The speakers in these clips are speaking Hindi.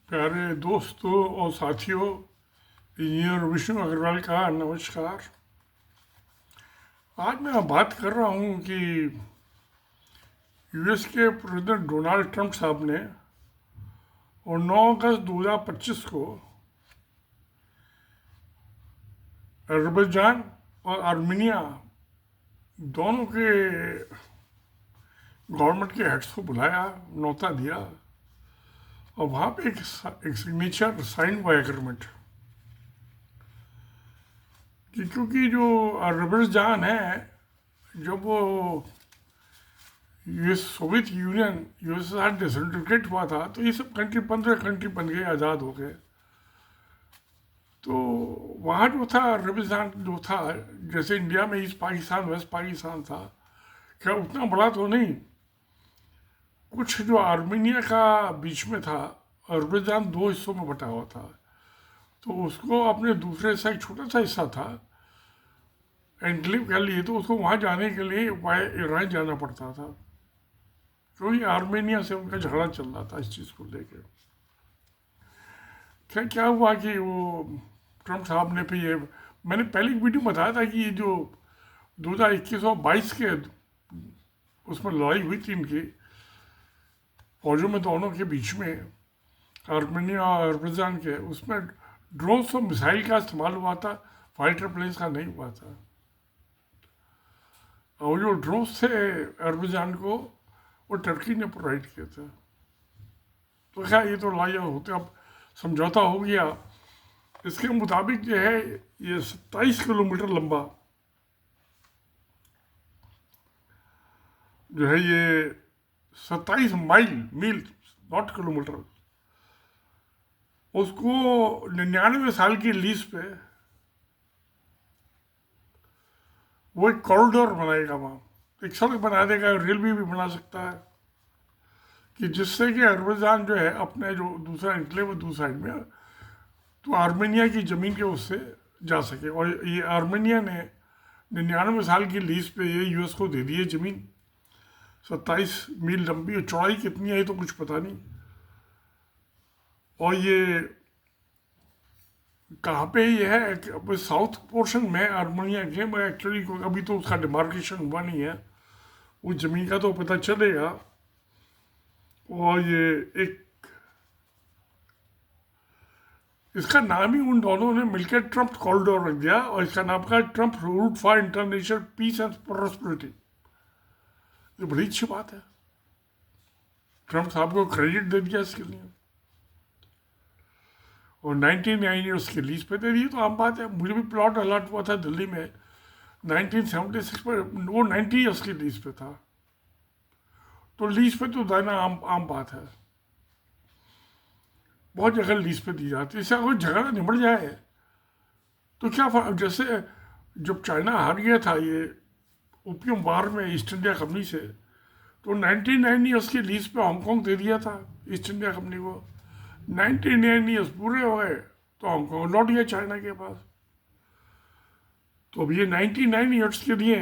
प्यारे दोस्तों और साथियों, इंजीनियर विष्णु अग्रवाल का नमस्कार। आज मैं बात कर रहा हूँ कि यूएस के प्रेसिडेंट डोनाल्ड ट्रंप साहब ने और 9 अगस्त 2025 को अजरबैजान और आर्मीनिया दोनों के गवर्नमेंट के हेड्स को बुलाया, न्योता दिया और वहाँ पे एक सिग्नेचर साइन हुआ एग्रीमेंट कि क्योंकि जो अजरबैजान है, जब वो US Soviet union USSR disintegrate हुआ था तो ये सब कंट्री 15 कंट्री बन गए, आज़ाद हो गए। तो वहाँ जो था अजरबैजान जो था, जैसे इंडिया में ईस्ट पाकिस्तान वेस्ट पाकिस्तान था, क्या उतना बड़ा तो नहीं। कुछ जो आर्मीनिया का बीच में था, अजरबैजान 2 हिस्सों में बटा हुआ था, तो उसको अपने दूसरे से एक छोटा सा हिस्सा था एनक्लेव कर लिए, तो उसको वहाँ जाने के लिए वाया ईरान जाना पड़ता था, क्योंकि आर्मेनिया से उनका झगड़ा चल रहा था इस चीज़ को लेकर। क्या क्या हुआ कि वो ट्रंप साहब ने फिर ये, मैंने पहले एक वीडियो बताया था कि ये जो 2021 और 22 के उसमें लड़ाई हुई थी इनकी फौजों में दोनों के बीच में, आर्मेनिया और अजरबैजान के, उसमें ड्रोन्स और मिसाइल का इस्तेमाल हुआ था, फाइटर प्लेन्स का नहीं हुआ था। और जो ड्रोन्स थे अजरबैजान को, वो टर्की ने प्रोवाइड किया था। तो क्या ये तो लाया होते, अब समझौता हो गया। इसके मुताबिक जो है ये 27 किलोमीटर लंबा जो है, ये 27 मील नॉट किलोमीटर, उसको 99 साल की लीज पे वो एक कॉरिडोर बनाएगा, वहाँ एक सड़क बना देगा, रेलवे भी बना सकता है, कि जिससे कि अजरबैजान जो है अपने जो दूसरा एनक्लेव है दूसरी साइड में, तो आर्मेनिया की ज़मीन के उससे जा सके। और ये आर्मेनिया ने 99 साल की लीज पे ये यूएस को दे दी है ज़मीन, 27 मील लंबी, और चौड़ाई कितनी है तो कुछ पता नहीं। और ये कहाँ पे ये है, साउथ पोर्शन में आर्मेनिया के, मैं एक्चुअली अभी तो उसका डिमार्केशन हुआ नहीं है, उस ज़मीन का तो पता चलेगा। और ये एक, इसका नाम ही उन दोनों ने मिलकर ट्रंप कॉरिडोर रख दिया, और इसका नाम का Trump Route for International Peace and Prosperity. ये बड़ी अच्छी बात है, ट्रंप साहब को क्रेडिट दे दिया इसके लिए। और 99 ईयर्स की लीज पे दे दी तो आम बात है। मुझे भी प्लॉट अलॉट हुआ था दिल्ली में 1976 में, वो 90 ईयर्स की लीज पे था, तो लीज पे तो देना आम बात है। बहुत जगह लीज पे दी जाती है। इससे अगर झगड़ा निबट जाए तो क्या जैसे जब चाइना हार गया था ये ओपियम वार में ईस्ट इंडिया कंपनी से, तो 99 ईयर्स की लीज पे हांगकांग दे दिया था ईस्ट इंडिया कंपनी को। 99 ईयर्स पूरे हो गए तो हांगकांग लौट गया चाइना के पास। तो अब ये 99 ईयर्स के लिए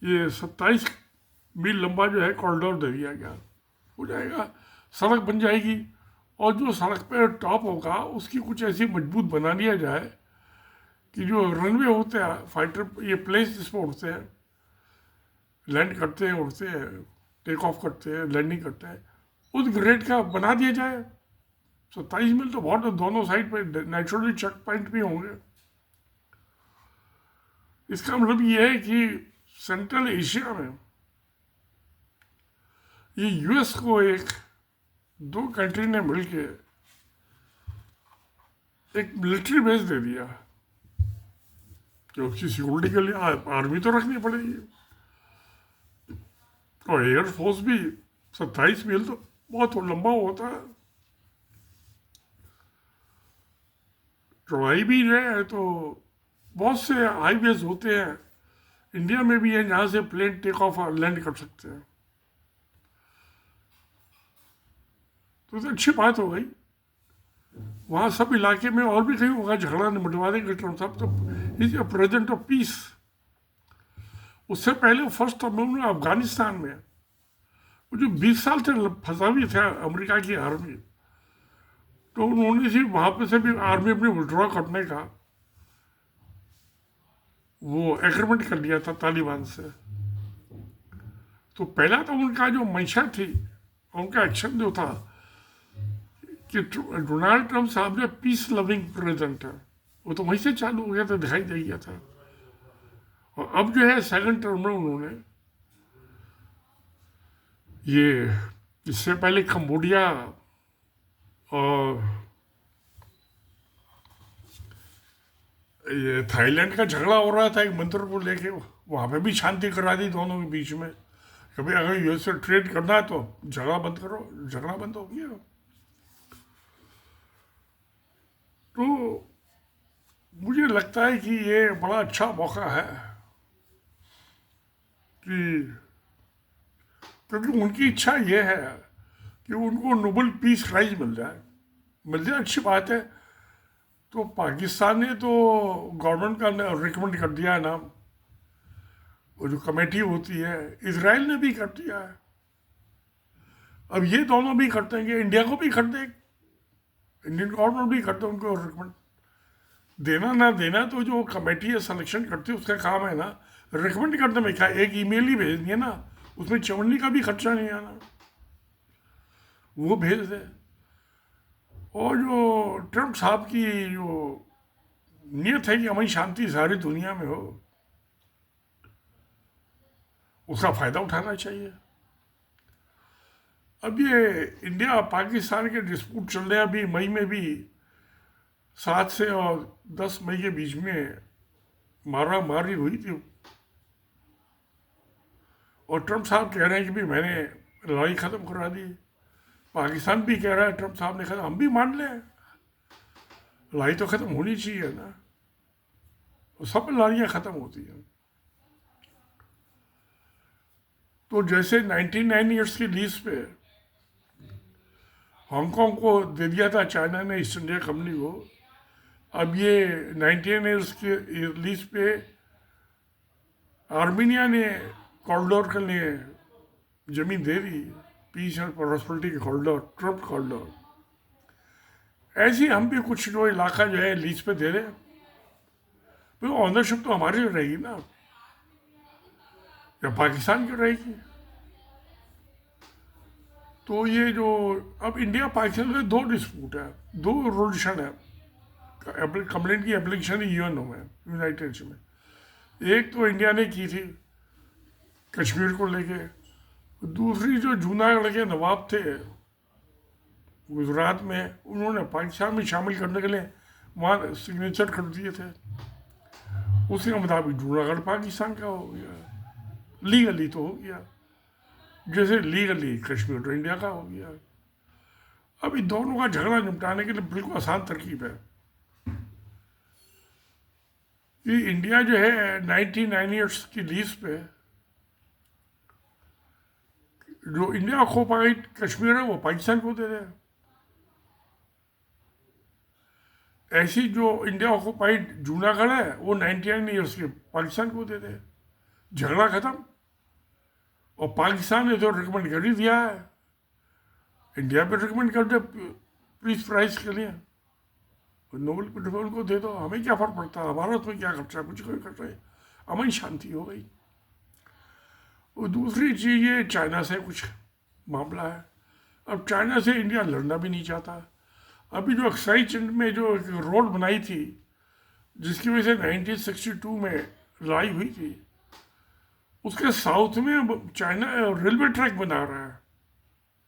ये 27 मील लंबा जो है कॉरिडोर दे दिया गया, हो जाएगा, सड़क बन जाएगी। और जो सड़क पे टॉप होगा उसकी कुछ ऐसी मजबूत बना लिया जाए कि जो रनवे होते हैं फाइटर, ये प्लेस जिसमें उड़ते हैं, लैंड करते हैं, उड़ते हैं, टेक ऑफ करते हैं, लैंडिंग करते हैं, उस ग्रेड का बना दिया जाए। 27 मील तो बहुत, दोनों साइड पे नेचुरली चेक पॉइंट भी होंगे। इसका मतलब ये है कि सेंट्रल एशिया में ये यूएस को दो कंट्री ने मिलके एक मिलिट्री बेस दे दिया, कि उसकी सिक्योरिटी के लिए आर्मी तो रखनी पड़ेगी, और एयरफोर्स भी। 27 मील तो बहुत लंबा होता है, चौड़ाई भी है, तो बहुत से हाईवेज होते हैं इंडिया में भी है जहाँ से प्लेन टेक ऑफ और लैंड कर सकते हैं। तो अच्छी बात हो गई। वहाँ सब इलाके में और भी कहीं होगा झगड़ा निपटवा देंगे ट्रंप साहब, तो is a present of peace. उससे पहले फर्स्ट टर्म में अफगानिस्तान में वो जो 20 साल से फंसा भी था अमेरिका की आर्मी, तो उन्होंने भी वहाँ पे से भी आर्मी अपनी विड्रॉ करने का वो एग्रीमेंट कर लिया था तालिबान से। तो पहला तो उनका जो मंशा थी, उनका एक्शन जो था कि डोनाल्ड ट्रंप साहब जो पीस लविंग प्रेसिडेंट है, वो तो वहीं से चालू हो गया था, दिखाई दे गया था। और अब जो है सेकंड टर्म में उन्होंने ये, इससे पहले कंबोडिया और ये थाईलैंड का झगड़ा हो रहा था एक मंदिर को लेके, वहाँ पे भी शांति करा दी दोनों के बीच में। कभी अगर यूएस से ट्रेड करना है तो झगड़ा बंद करो, झगड़ा बंद हो गया। तो मुझे लगता है कि ये बड़ा अच्छा मौका है कि, क्योंकि उनकी इच्छा ये है कि उनको नोबेल पीस प्राइज मिल जाए अच्छी बात है। तो पाकिस्तान ने तो गवर्नमेंट का रिकमेंड कर दिया है नाम, वो जो कमेटी होती है, इजराइल ने भी कर दिया है। अब ये दोनों भी करते हैं कि इंडिया को भी कर दे, इंडियन गवर्नमेंट भी करते हैं उनको रिकमेंड। देना ना देना तो जो कमेटी है सिलेक्शन करती है उसका काम है ना, रिकमेंड करने में क्या, एक ईमेल ही भेज दिए ना, उसमें चवन्नी का भी खर्चा नहीं आना, वो भेज दे। और जो ट्रम्प साहब की जो नियत है कि हमारी शांति सारी दुनिया में हो, उसका फायदा उठाना चाहिए। अब ये इंडिया और पाकिस्तान के डिस्प्यूट चल रहे हैं, अभी मई में भी 7 से और 10 मई के बीच में मारा मारी हुई थी। और ट्रम्प साहब कह रहे हैं कि भी मैंने लड़ाई ख़त्म करा दी, पाकिस्तान भी कह रहा है ट्रम्प साहब ने कहा, हम भी मान लें लड़ाई तो ख़त्म होनी चाहिए ना, तो सब लड़ाइयाँ ख़त्म होती हैं। तो जैसे 99 ईयर्स की लीज पे हांगकांग को दे दिया था चाइना ने ईस्ट इंडिया कंपनी को, अब ये 99 ईयर्स के लीज पे आर्मीनिया ने कॉरिडोर के लिए जमीन दे दी, पीस एंड प्रॉस्पेरिटी के कॉरिडोर, ट्रम्प कॉरिडोर। ऐसे हम भी कुछ जो इलाका जो है लीज पे दे रहे हैं, तो ऑनरशिप तो हमारी रहेगी ना, या पाकिस्तान की रहेगी। तो ये जो अब इंडिया पाकिस्तान में 2 डिस्प्यूट है, 2 रोल्यूशन है, कंप्लेंट की एप्लीकेशन यूएनओ में, यूनाइटेड नेशन में। एक तो इंडिया ने की थी कश्मीर को लेके, दूसरी जो जूनागढ़ के नवाब थे गुजरात में, उन्होंने पाकिस्तान में शामिल करने के लिए वहाँ सिग्नेचर कर दिए थे, उसके मुताबिक जूनागढ़ पाकिस्तान का हो गया, लीगली तो हो गया, जैसे लीगली कश्मीर तो इंडिया का हो गया। अब इन दोनों का झगड़ा निपटाने के लिए बिल्कुल आसान तरकीब है कि इंडिया जो है 99 ईयर्स की लीज पे जो इंडिया ऑक्युपाइड कश्मीर है वो पाकिस्तान को दे दे, ऐसी जो इंडिया ऑक्युपाइड जूनागढ़ है वो 99 ईयर्स के पाकिस्तान को दे दे, झगड़ा खत्म। और पाकिस्तान ने तो रिकमेंड कर ही दिया है, इंडिया पे रिकमेंड कर दे पीस प्राइज के लिए, नोबेल पेट्रोल को दे दो, हमें क्या फर्क पड़ता है, हमारा उसमें क्या खर्चा, कुछ कोई खर्चा है, हमारी शांति हो गई। और दूसरी चीज़ ये चाइना से कुछ मामला है, अब चाइना से इंडिया लड़ना भी नहीं चाहता। अभी जो अक्साई चिंड में जो रोड बनाई थी जिसकी वजह से 1962 में लड़ाई हुई थी, उसके साउथ में चाइना रेलवे ट्रैक बना रहा है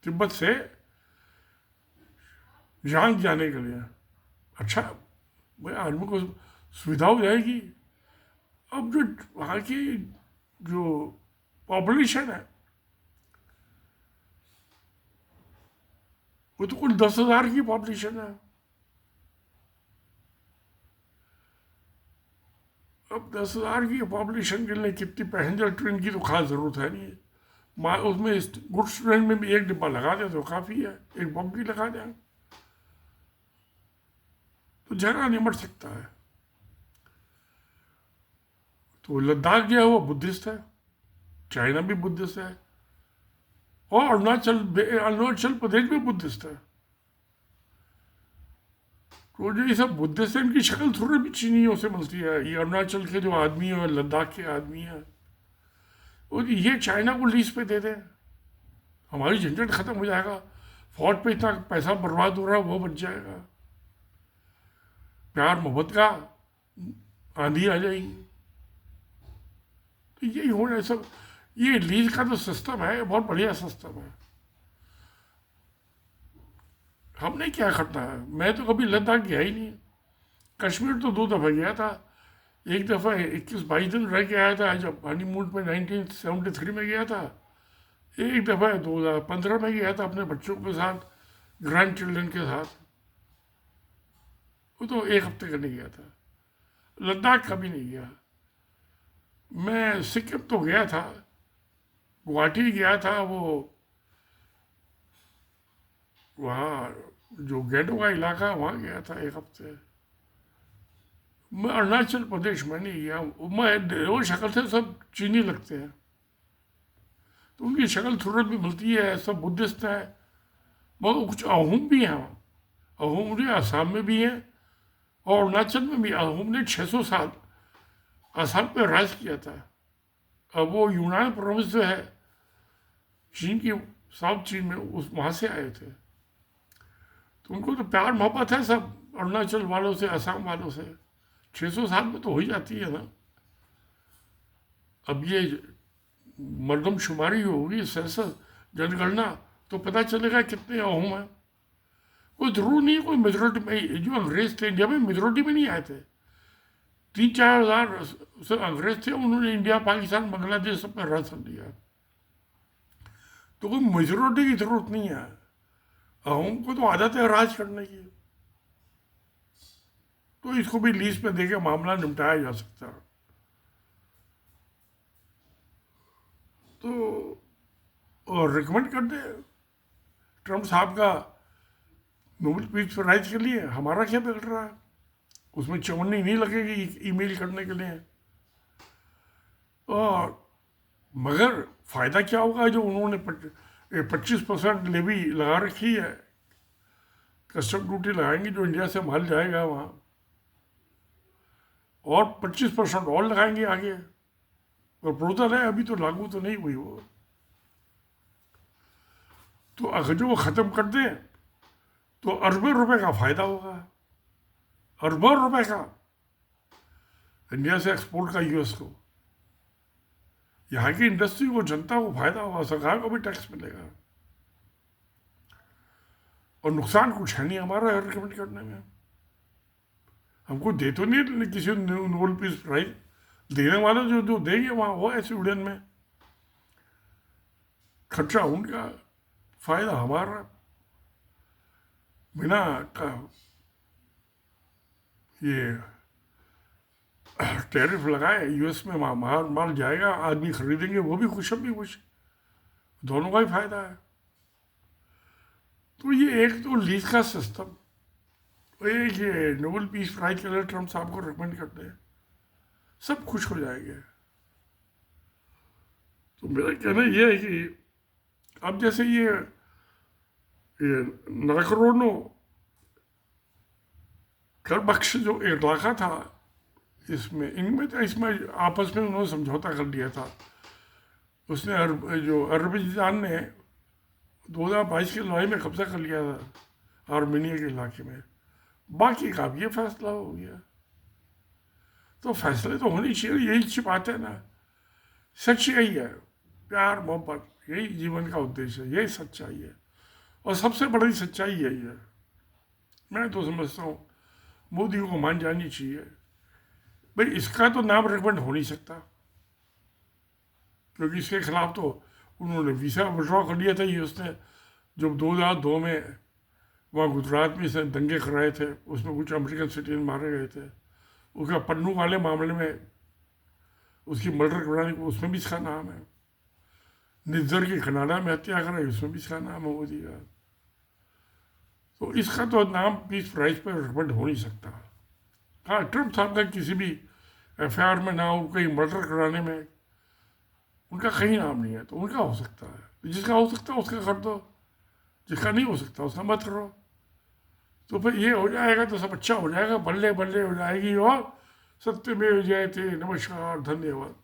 तिब्बत से यांग जाने के लिए। अच्छा भाई, आदमी को सुविधा हो जाएगी। अब जो वहाँ की जो पॉपुलेशन है वो तो कुल 10,000 की पॉपुलेशन है। अब 10,000 की पॉपुलेशन के लिए कितनी पैसेंजर ट्रेन की तो खास ज़रूरत है नहीं, उसमें गुड्स ट्रेन में भी एक डिब्बा लगा दें तो काफ़ी है, एक बग्गी लगा दें तो झगड़ा निमट सकता है। तो लद्दाख जो है वो बुद्धिस्ट है, चाइना भी बुद्धिस्ट है, और अरुणाचल प्रदेश भी बुद्धिस्ट है। तो जो ये सब बुद्धिस्ट है, इनकी शक्ल थोड़ी भी चीनियों से मिलती है। ये अरुणाचल के जो आदमी है, लद्दाख के आदमी है, और ये चाइना को लीज पे दे दे, हमारी झंझट खत्म हो जाएगा। फौज पे इतना पैसा बर्बाद हो रहा है, वो बच जाएगा। प्यार मोहब्बत का आंधी आ जाएगी। तो यही होना सब। ये लीज का तो सिस्टम है, बहुत बढ़िया सिस्टम है। हमने क्या करना है? मैं तो कभी लद्दाख गया ही नहीं। कश्मीर तो 2 दफ़ा गया था। एक दफ़ा 21-22 दिन रह के आया था, जब हनीमून पे 1973 में गया था। एक दफ़ा 2015 में गया था अपने बच्चों के साथ, ग्रैंड चिल्ड्रन के साथ। वो तो 1 हफ्ते का नहीं गया था। लद्दाख कभी नहीं गया। मैं सिक्किम तो गया था, गुवाहाटी गया था, वो वहाँ जो गेटो का इलाका वहाँ गया था 1 हफ्ते। मैं अरुणाचल प्रदेश में नहीं गया। मैं वो शक्ल से सब चीनी लगते हैं, तो उनकी शक्ल सूरत भी मिलती है, सब बुद्धिस्ट है। मगर कुछ अहोम भी हैं वहाँ। अहोम भी आसाम में भी हैं, और अरुणाचल में भी। अहोम ने 600 साल आसाम पे राज किया था। अब वो यूनान प्रोविंस जो है चीन की, साउथ चीन में, उस वहाँ से आए थे। तो उनको तो प्यार मोहब्बत है सब अरुणाचल वालों से, असम वालों से। 600 साल में तो हो ही जाती है ना। अब ये मरदमशुमारी होगी, सेंसस, जनगणना, तो पता चलेगा कितने अहोम हैं। कोई जरूर नहीं, कोई मेजोरिटी में। जो अंग्रेज थे इंडिया में, मेजोरिटी में नहीं आए थे। 3-4 हज़ार अंग्रेज थे, उन्होंने इंडिया, पाकिस्तान, बांग्लादेश सब में राज कर दिया। तो कोई मेजोरिटी की जरूरत नहीं है। अहोम को तो आदत है राज करने की, तो इसको भी लीज पे देके मामला निपटाया जा सकता है। तो और रिकमेंड कर दे ट्रम्प साहब का नोबेल पीस प्राइज के लिए। हमारा क्या बिगड़ रहा है? उसमें चवन्नी नहीं लगेगी ईमेल करने के लिए। और मगर फ़ायदा क्या होगा? जो उन्होंने 25% लेवी लगा रखी है, कस्टम ड्यूटी लगाएंगे जो इंडिया से माल जाएगा वहाँ, और 25% और लगाएंगे आगे। प्रपोजल है, अभी तो लागू तो नहीं हुई वो। तो अगर जो वो ख़त्म कर दें तो अरबों रुपए का फ़ायदा होगा, अरबों रुपए का, इंडिया से एक्सपोर्ट का यूएस को। यहाँ की इंडस्ट्री को, जनता को फ़ायदा होगा, सरकार को भी टैक्स मिलेगा। और नुकसान कुछ है नहीं हमारा रिकमेंड करने में। हमको दे तो नहीं किसी नोबेल पीस प्राइज, देने वाले जो जो देंगे वहाँ वो ऐसे उड़न में खर्चा उनका, फायदा हमारा। बिना का ये टैरिफ लगाए यूएस में माल जाएगा, आदमी खरीदेंगे, वो भी खुश, हम भी खुश, दोनों का ही फायदा है। तो ये एक तो लीज का सिस्टम, एक ये नोबेल पीस प्राइज के लिए ट्रम्प साहब को रिकमेंड करते हैं, सब खुश हो जाएंगे। तो मेरा कहना यह है कि अब जैसे ये नाकरोनो करबख्श जो इलाका था, इसमें इनमें तो इसमें आपस में उन्होंने समझौता कर लिया था। उसने जो अजरबैजान ने 2022 की लड़ाई में कब्जा कर लिया था आर्मेनिया के इलाके में। बाकी का अब ये फैसला हो गया। तो फैसले तो होनी चाहिए, यही अच्छी बात है ना। सच यही है, प्यार मोहब्बत, यही जीवन का उद्देश्य है, यही सच्चाई है, और सबसे बड़ी सच्चाई यही है। मैं तो समझता हूँ मोदी को मान जानी चाहिए। भाई इसका तो नाम रिकमेंड हो नहीं सकता, क्योंकि इसके खिलाफ तो उन्होंने वीज़ा विड्रॉ कर लिया था। ये उसने जब 2002 में वहाँ गुजरात में से दंगे कराए थे, उसमें कुछ अमेरिकन सिटीजन मारे गए थे। उसका पन्नू वाले मामले में उसकी मर्डर कराने को, उसमें भी इसका नाम है। निज्जर की कनाडा में हत्या कराई, उसमें भी इसका नाम है मोदी का। तो इसका तो नाम पीस प्राइज पर रिकमेंड हो नहीं सकता। हाँ, ट्रम्प साहब का किसी भी एफआईआर में ना हो, कहीं मर्डर कराने में उनका कहीं नाम नहीं है, तो उनका हो सकता है। जिसका हो सकता है उसका कर दो, जिसका नहीं हो सकता उसका मत करो। तो फिर ये हो जाएगा तो सब अच्छा हो जाएगा, बल्ले बल्ले हो जाएगी और सत्यमेव जयते। नमस्कार, धन्यवाद।